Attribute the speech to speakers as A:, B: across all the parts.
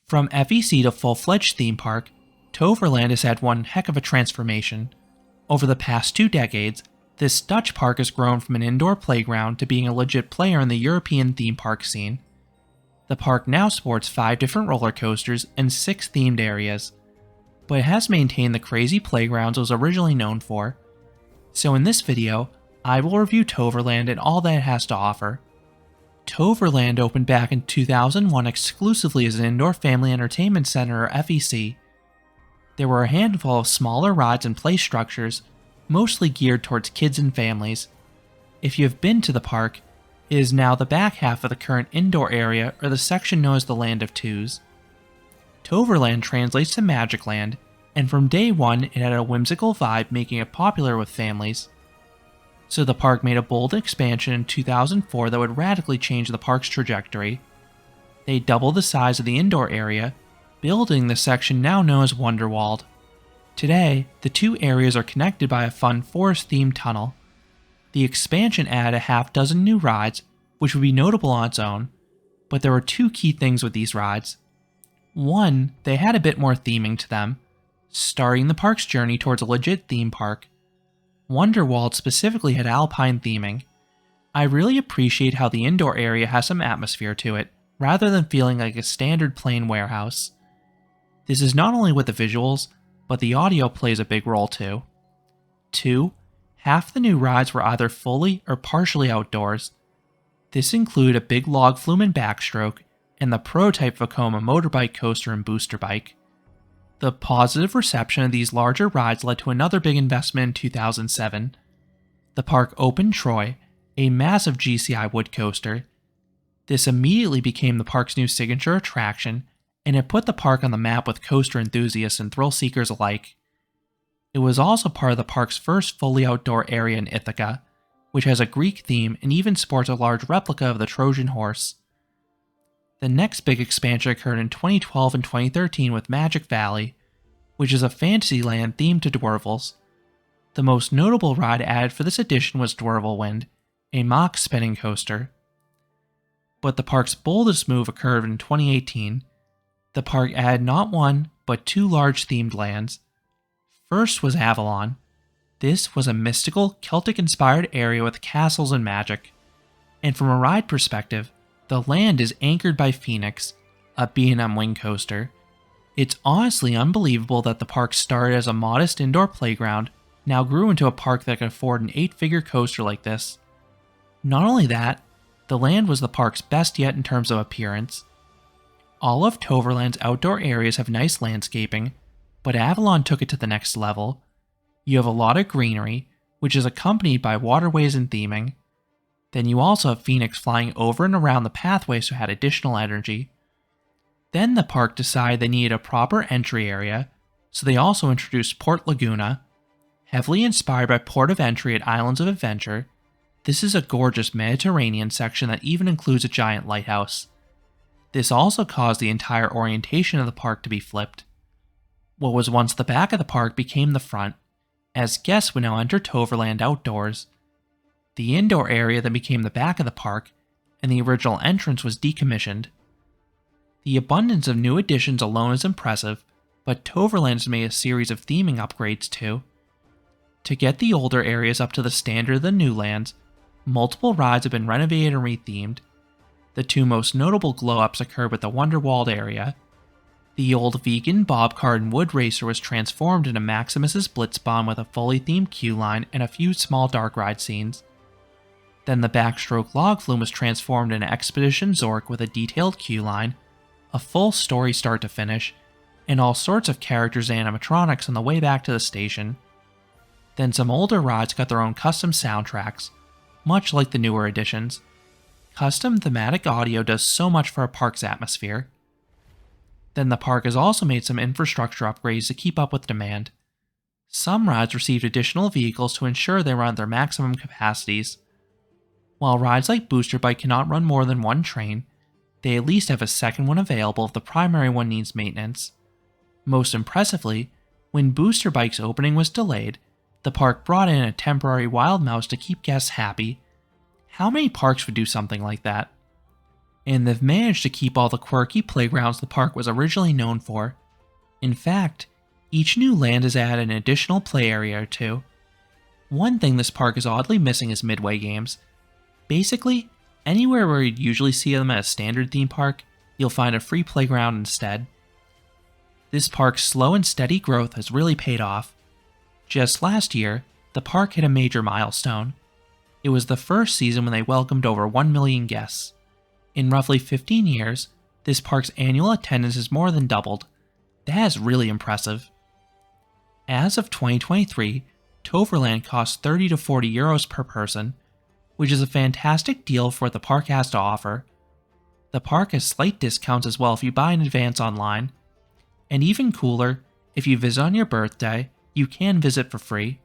A: From FEC to full-fledged theme park, Toverland has had one heck of a transformation. Over the past 2 decades, this Dutch park has grown from an indoor playground to being a legit player in the European theme park scene. The park now sports 5 different roller coasters and 6 themed areas, but it has maintained the crazy playgrounds it was originally known for. So in this video, I will review Toverland and all that it has to offer. Toverland opened back in 2001 exclusively as an indoor family entertainment center or FEC. There were a handful of smaller rides and play structures, mostly geared towards kids and families. If you have been to the park, it is now the back half of the current indoor area or the section known as the Land of Twos. Toverland translates to Magic Land, and from day one it had a whimsical vibe making it popular with families. So the park made a bold expansion in 2004 that would radically change the park's trajectory. They doubled the size of the indoor area, building the section now known as Wonderwald. Today, the 2 areas are connected by a fun forest-themed tunnel. The expansion added a half-dozen new rides, which would be notable on its own, but there were 2 key things with these rides. One, they had a bit more theming to them, starting the park's journey towards a legit theme park. Wonderwald specifically had alpine theming. I really appreciate how the indoor area has some atmosphere to it, rather than feeling like a standard plain warehouse. This is not only with the visuals, but the audio plays a big role too. 2. Half the new rides were either fully or partially outdoors. This included a big log flume and backstroke, and the prototype Vekoma motorbike coaster and booster bike. The positive reception of these larger rides led to another big investment in 2007. The park opened Troy, a massive GCI wood coaster. This immediately became the park's new signature attraction, and it put the park on the map with coaster enthusiasts and thrill seekers alike. It was also part of the park's first fully outdoor area in Ithaca, which has a Greek theme and even sports a large replica of the Trojan horse. The next big expansion occurred in 2012 and 2013 with Magic Valley, which is a fantasy land themed to Dwarvels. The most notable ride added for this edition was Dwarvelwind, a mock spinning coaster. But the park's boldest move occurred in 2018. The park added not 1, but 2 large themed lands. First was Avalon. This was a mystical, Celtic-inspired area with castles and magic. And from a ride perspective, the land is anchored by Phoenix, a B&M wing coaster. It's honestly unbelievable that the park started as a modest indoor playground, now grew into a park that could afford an 8-figure coaster like this. Not only that, the land was the park's best yet in terms of appearance. All of Toverland's outdoor areas have nice landscaping, but Avalon took it to the next level. You have a lot of greenery, which is accompanied by waterways and theming. Then you also have Phoenix flying over and around the pathway so it had additional energy. Then the park decided they needed a proper entry area, so they also introduced Port Laguna. Heavily inspired by Port of Entry at Islands of Adventure, this is a gorgeous Mediterranean section that even includes a giant lighthouse. This also caused the entire orientation of the park to be flipped. What was once the back of the park became the front, as guests would now enter Toverland outdoors. The indoor area then became the back of the park, and the original entrance was decommissioned. The abundance of new additions alone is impressive, but Toverland has made a series of theming upgrades too. To get the older areas up to the standard of the new lands, multiple rides have been renovated and rethemed. The 2 most notable glow-ups occurred with the Wonderwald area. The old vegan bobcart and wood racer was transformed into Maximus's Blitzbahn with a fully themed queue line and a few small dark ride scenes. Then the backstroke log flume was transformed into Expedition Zork with a detailed queue line, a full story start to finish, and all sorts of characters and animatronics on the way back to the station. Then some older rides got their own custom soundtracks, much like the newer editions. Custom thematic audio does so much for a park's atmosphere. Then the park has also made some infrastructure upgrades to keep up with demand. Some rides received additional vehicles to ensure they run at their maximum capacities. While rides like Booster Bike cannot run more than 1 train, they at least have a second one available if the primary one needs maintenance. Most impressively, when Booster Bike's opening was delayed, the park brought in a temporary wild mouse to keep guests happy. How many parks would do something like that? and they've managed to keep all the quirky playgrounds the park was originally known for. In fact, each new land has added an additional play area or two. One thing this park is oddly missing is midway games. Basically, anywhere where you'd usually see them at a standard theme park, you'll find a free playground instead. This park's slow and steady growth has really paid off. Just last year, the park hit a major milestone. It was the first season when they welcomed over 1 million guests. In roughly 15 years, this park's annual attendance has more than doubled. That is really impressive. As of 2023, Toverland costs 30 to 40 euros per person, which is a fantastic deal for what the park has to offer. The park has slight discounts as well if you buy in advance online. And even cooler, if you visit on your birthday, you can visit for free.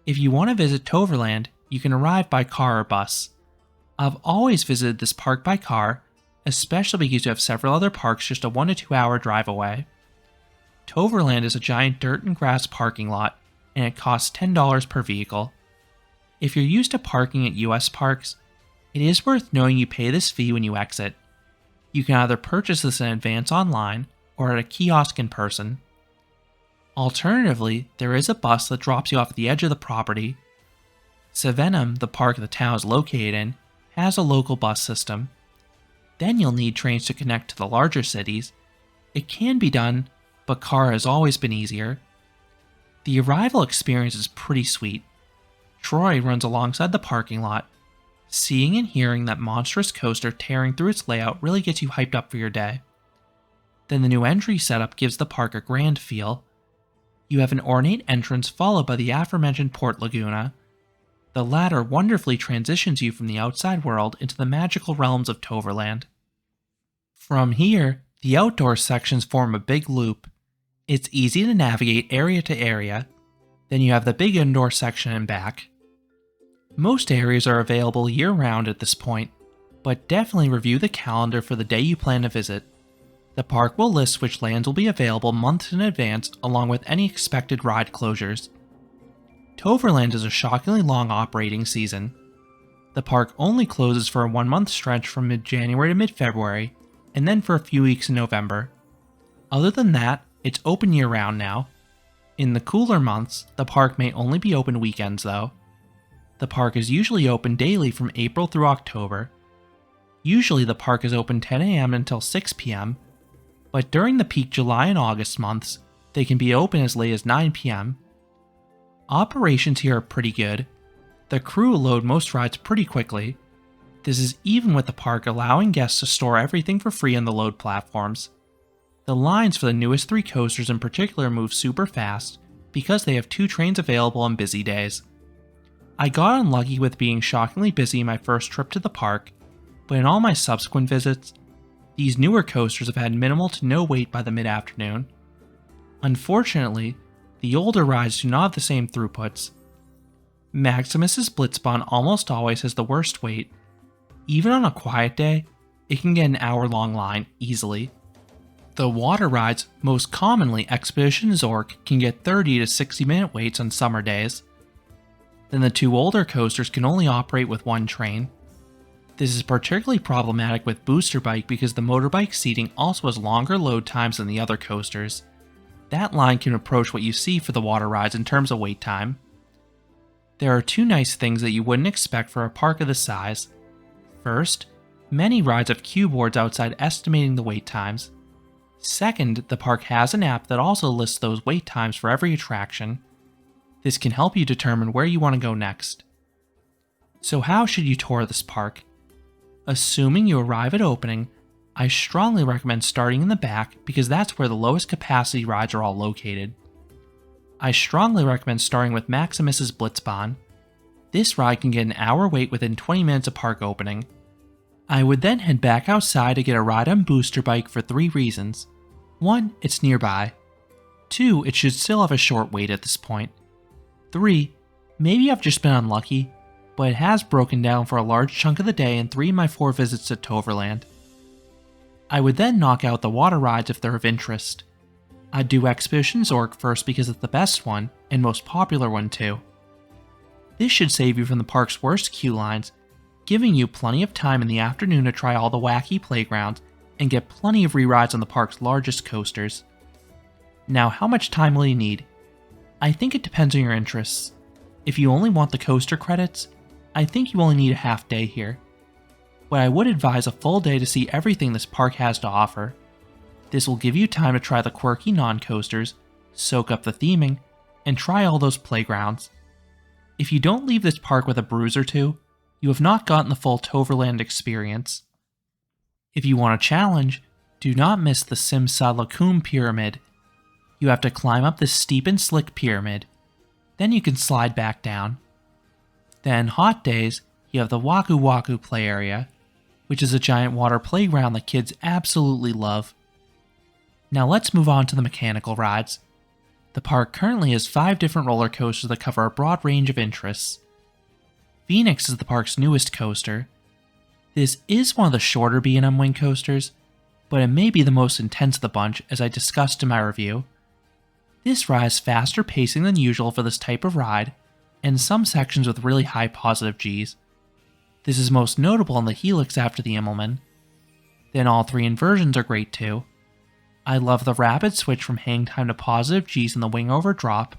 A: If you want to visit Toverland, you can arrive by car or bus. I've always visited this park by car, especially because you have several other parks just a 1 to 2 hour drive away. Toverland is a giant dirt and grass parking lot, and it costs $10 per vehicle. If you're used to parking at US parks, it is worth knowing you pay this fee when you exit. You can either purchase this in advance online, or at a kiosk in person. Alternatively, there is a bus that drops you off at the edge of the property. Savenum, the park the town is located in, has a local bus system. Then you'll need trains to connect to the larger cities. It can be done, but car has always been easier. The arrival experience is pretty sweet. Troy runs alongside the parking lot. Seeing and hearing that monstrous coaster tearing through its layout really gets you hyped up for your day. Then the new entry setup gives the park a grand feel. You have an ornate entrance followed by the aforementioned Port Laguna. The latter wonderfully transitions you from the outside world into the magical realms of Toverland. From here, the outdoor sections form a big loop. It's easy to navigate area to area. Then you have the big indoor section and back. Most areas are available year-round at this point, but definitely review the calendar for the day you plan to visit. The park will list which lands will be available months in advance along with any expected ride closures. Toverland is a shockingly long operating season. The park only closes for a 1-month stretch from mid-January to mid-February, and then for a few weeks in November. Other than that, it's open year-round now. In the cooler months, the park may only be open weekends though. The park is usually open daily from April through October. Usually the park is open 10 a.m. until 6 p.m., but during the peak July and August months, they can be open as late as 9 p.m. Operations here are pretty good. The crew load most rides pretty quickly. This is even with the park allowing guests to store everything for free on the load platforms. The lines for the newest 3 coasters in particular move super fast because they have 2 trains available on busy days. I got unlucky with being shockingly busy my first trip to the park, but in all my subsequent visits, these newer coasters have had minimal to no wait by the mid-afternoon. Unfortunately, the older rides do not have the same throughputs. Maximus's Blitzbahn almost always has the worst wait. Even on a quiet day, it can get an hour-long line easily. The water rides, most commonly Expedition Zork, can get 30 to 60 minute waits on summer days. Then the 2 older coasters can only operate with 1 train. This is particularly problematic with Booster Bike because the motorbike seating also has longer load times than the other coasters. That line can approach what you see for the water rides in terms of wait time. There are 2 nice things that you wouldn't expect for a park of this size. First, many rides have cue boards outside estimating the wait times. Second, the park has an app that also lists those wait times for every attraction. This can help you determine where you want to go next. So how should you tour this park? Assuming you arrive at opening, I strongly recommend starting in the back because that's where the lowest capacity rides are all located. I strongly recommend starting with Maximus's Blitzbahn. This ride can get an hour wait within 20 minutes of park opening. I would then head back outside to get a ride on Booster Bike for 3 reasons. 1, it's nearby. 2, it should still have a short wait at this point. 3, maybe I've just been unlucky, but it has broken down for a large chunk of the day in 3 of my 4 visits to Toverland. I would then knock out the water rides if they're of interest. I'd do Expedition Zork first because it's the best one, and most popular one too. This should save you from the park's worst queue lines, giving you plenty of time in the afternoon to try all the wacky playgrounds and get plenty of re-rides on the park's largest coasters. Now, how much time will you need? I think it depends on your interests. If you only want the coaster credits, I think you only need a half day here. But I would advise a full day to see everything this park has to offer. This will give you time to try the quirky non-coasters, soak up the theming, and try all those playgrounds. If you don't leave this park with a bruise or two, you have not gotten the full Toverland experience. If you want a challenge, do not miss the Simsalakam Pyramid. You have to climb up this steep and slick pyramid. Then you can slide back down. Then, hot days, you have the Waku Waku play area, which is a giant water playground that kids absolutely love. Now let's move on to the mechanical rides. The park currently has 5 different roller coasters that cover a broad range of interests. Phoenix is the park's newest coaster. This is one of the shorter B&M wing coasters, but it may be the most intense of the bunch, as I discussed in my review. This ride is faster pacing than usual for this type of ride, and some sections with really high positive Gs. This is most notable in the Helix after the Immelman. Then all 3 inversions are great too. I love the rapid switch from hang time to positive Gs in the wing over drop,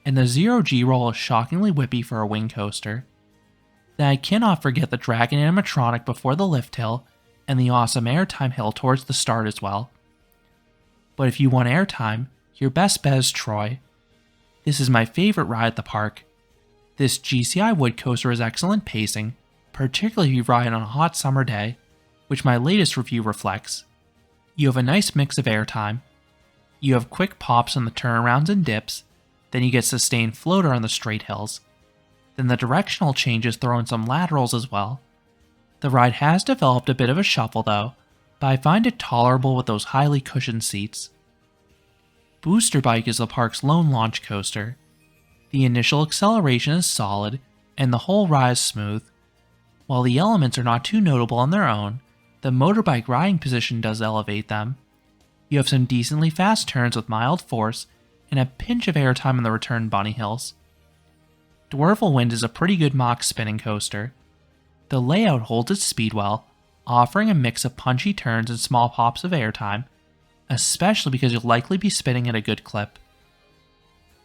A: and the 0G roll is shockingly whippy for a wing coaster. Then I cannot forget the Dragon animatronic before the lift hill, and the awesome airtime hill towards the start as well. But if you want airtime, your best bet is Troy. This is my favorite ride at the park. This GCI wood coaster has excellent pacing, particularly if you ride on a hot summer day, which my latest review reflects. You have a nice mix of airtime. You have quick pops on the turnarounds and dips, then you get sustained floater on the straight hills. Then the directional changes throw in some laterals as well. The ride has developed a bit of a shuffle though, but I find it tolerable with those highly cushioned seats. Booster Bike is the park's lone launch coaster. The initial acceleration is solid, and the whole ride is smooth. While the elements are not too notable on their own, the motorbike riding position does elevate them. You have some decently fast turns with mild force, and a pinch of airtime on the return bunny hills. Dwarflewind is a pretty good mock spinning coaster. The layout holds its speed well, offering a mix of punchy turns and small pops of airtime, especially because you'll likely be spinning at a good clip.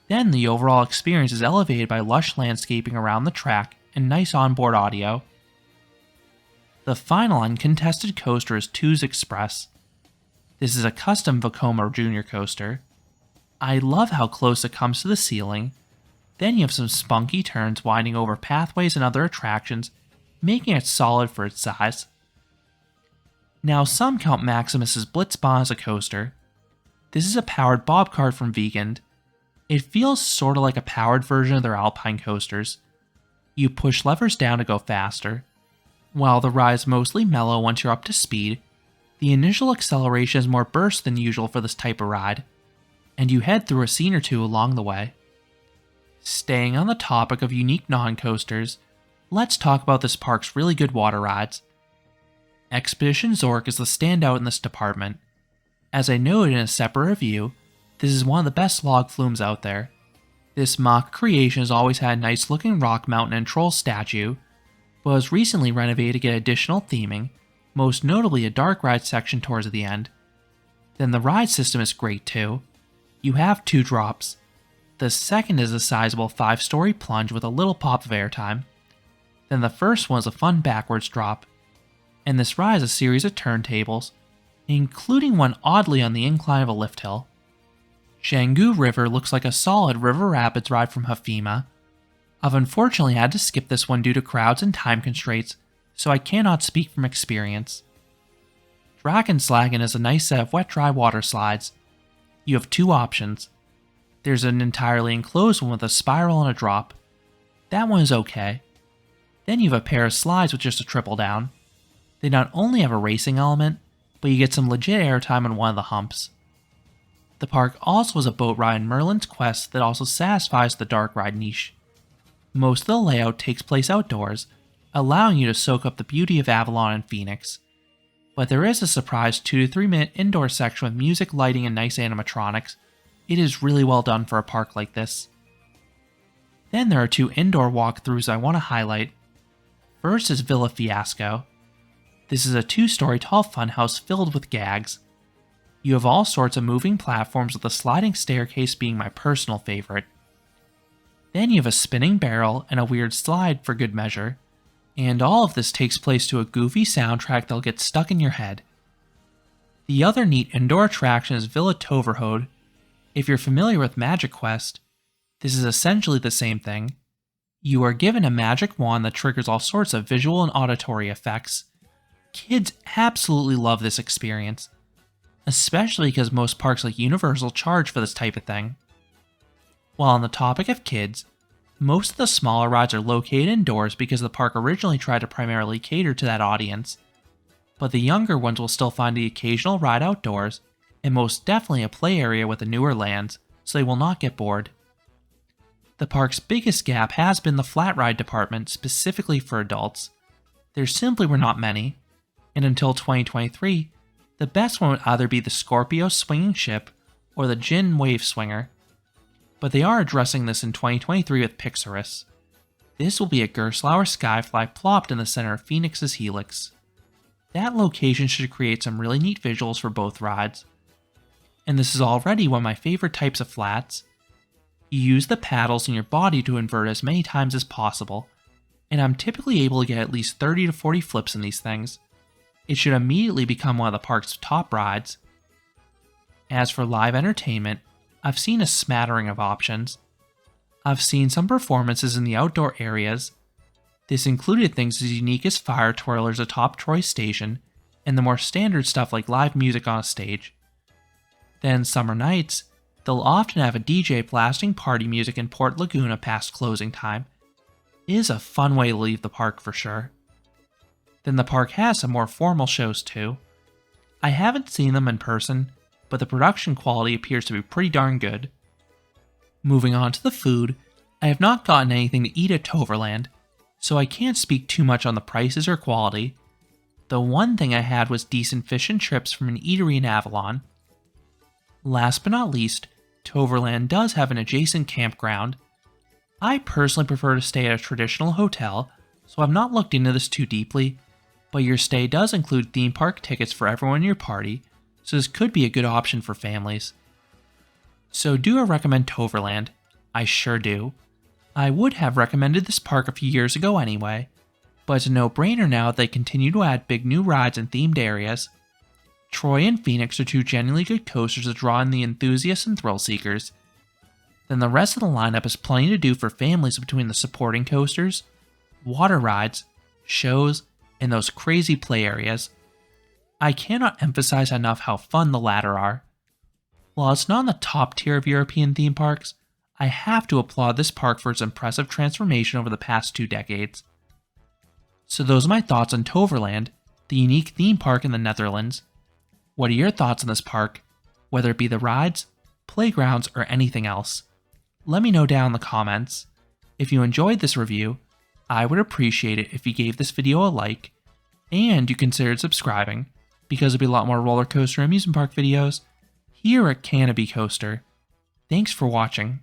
A: Then the overall experience is elevated by lush landscaping around the track and nice onboard audio. The final uncontested coaster is Two's Express. This is a custom Vekoma Jr. coaster. I love how close it comes to the ceiling. Then you have some spunky turns winding over pathways and other attractions, making it solid for its size. Now some count Maximus's Blitzbahn as a coaster. This is a powered bob cart from Wiegand. It feels sorta like a powered version of their Alpine coasters. You push levers down to go faster. While the ride is mostly mellow once you're up to speed, the initial acceleration is more burst than usual for this type of ride, and you head through a scene or two along the way. Staying on the topic of unique non-coasters, let's talk about this park's really good water rides. Expedition Zork is the standout in this department. As I noted in a separate review, this is one of the best log flumes out there. This mock creation has always had a nice looking rock mountain and troll statue, but was recently renovated to get additional theming, most notably a dark ride section towards the end. Then the ride system is great too. You have 2 drops. The second is a sizable 5-story plunge with a little pop of airtime. Then the first one is a fun backwards drop. And this ride is a series of turntables, including one oddly on the incline of a lift hill. Shanggu River looks like a solid river rapids ride from Hafima. I've unfortunately had to skip this one due to crowds and time constraints, so I cannot speak from experience. Drakenslagen is a nice set of wet-dry water slides. You have 2 options. There's an entirely enclosed one with a spiral and a drop. That one is okay. Then you have a pair of slides with just a triple down. They not only have a racing element, but you get some legit airtime on one of the humps. The park also has a boat ride in Merlin's Quest that also satisfies the dark ride niche. Most of the layout takes place outdoors, allowing you to soak up the beauty of Avalon and Phoenix. But there is a surprise 2 to 3 minute indoor section with music, lighting, and nice animatronics. It is really well done for a park like this. Then there are 2 indoor walkthroughs I want to highlight. First is Villa Fiasco. This is a 2-story tall funhouse filled with gags. You have all sorts of moving platforms with a sliding staircase being my personal favorite. Then you have a spinning barrel and a weird slide for good measure. And all of this takes place to a goofy soundtrack that'll get stuck in your head. The other neat indoor attraction is Villa Toverland. If you're familiar with Magic Quest, this is essentially the same thing. You are given a magic wand that triggers all sorts of visual and auditory effects. Kids absolutely love this experience, especially because most parks like Universal charge for this type of thing. While on the topic of kids, most of the smaller rides are located indoors because the park originally tried to primarily cater to that audience, but the younger ones will still find the occasional ride outdoors, and most definitely a play area with the newer lands, so they will not get bored. The park's biggest gap has been the flat ride department specifically for adults. There simply were not many, and until 2023, the best one would either be the Scorpio swinging ship or the Jin wave swinger. But they are addressing this in 2023 with Pixarus. This will be a Gerstlauer skyfly plopped in the center of Phoenix's Helix. That location should create some really neat visuals for both rides. And this is already one of my favorite types of flats. You use the paddles in your body to invert as many times as possible, and I'm typically able to get at least 30 to 40 flips in these things. It should immediately become one of the park's top rides. As for live entertainment, I've seen a smattering of options. I've seen some performances in the outdoor areas. This included things as unique as fire twirlers atop Troy Station, and the more standard stuff like live music on a stage. Then summer nights, they'll often have a DJ blasting party music in Port Laguna past closing time. It is a fun way to leave the park for sure. Then the park has some more formal shows too. I haven't seen them in person, but the production quality appears to be pretty darn good. Moving on to the food, I have not gotten anything to eat at Toverland, so I can't speak too much on the prices or quality. The one thing I had was decent fish and chips from an eatery in Avalon. Last but not least, Toverland does have an adjacent campground. I personally prefer to stay at a traditional hotel, so I've not looked into this too deeply, but your stay does include theme park tickets for everyone in your party, so this could be a good option for families. So do I recommend Toverland? I sure do. I would have recommended this park a few years ago anyway, but it's a no-brainer now that they continue to add big new rides and themed areas. Troy and Phoenix are two genuinely good coasters that draw in the enthusiasts and thrill seekers. Then the rest of the lineup has plenty to do for families between the supporting coasters, water rides, shows, and those crazy play areas. I cannot emphasize enough how fun the latter are. While it's not in the top tier of European theme parks, I have to applaud this park for its impressive transformation over the past 2 decades. So those are my thoughts on Toverland, the unique theme park in the Netherlands. What are your thoughts on this park, whether it be the rides, playgrounds, or anything else? Let me know down in the comments. If you enjoyed this review, I would appreciate it if you gave this video a like, and you considered subscribing, because there'll be a lot more roller coaster and amusement park videos here at Canopy Coaster. Thanks for watching.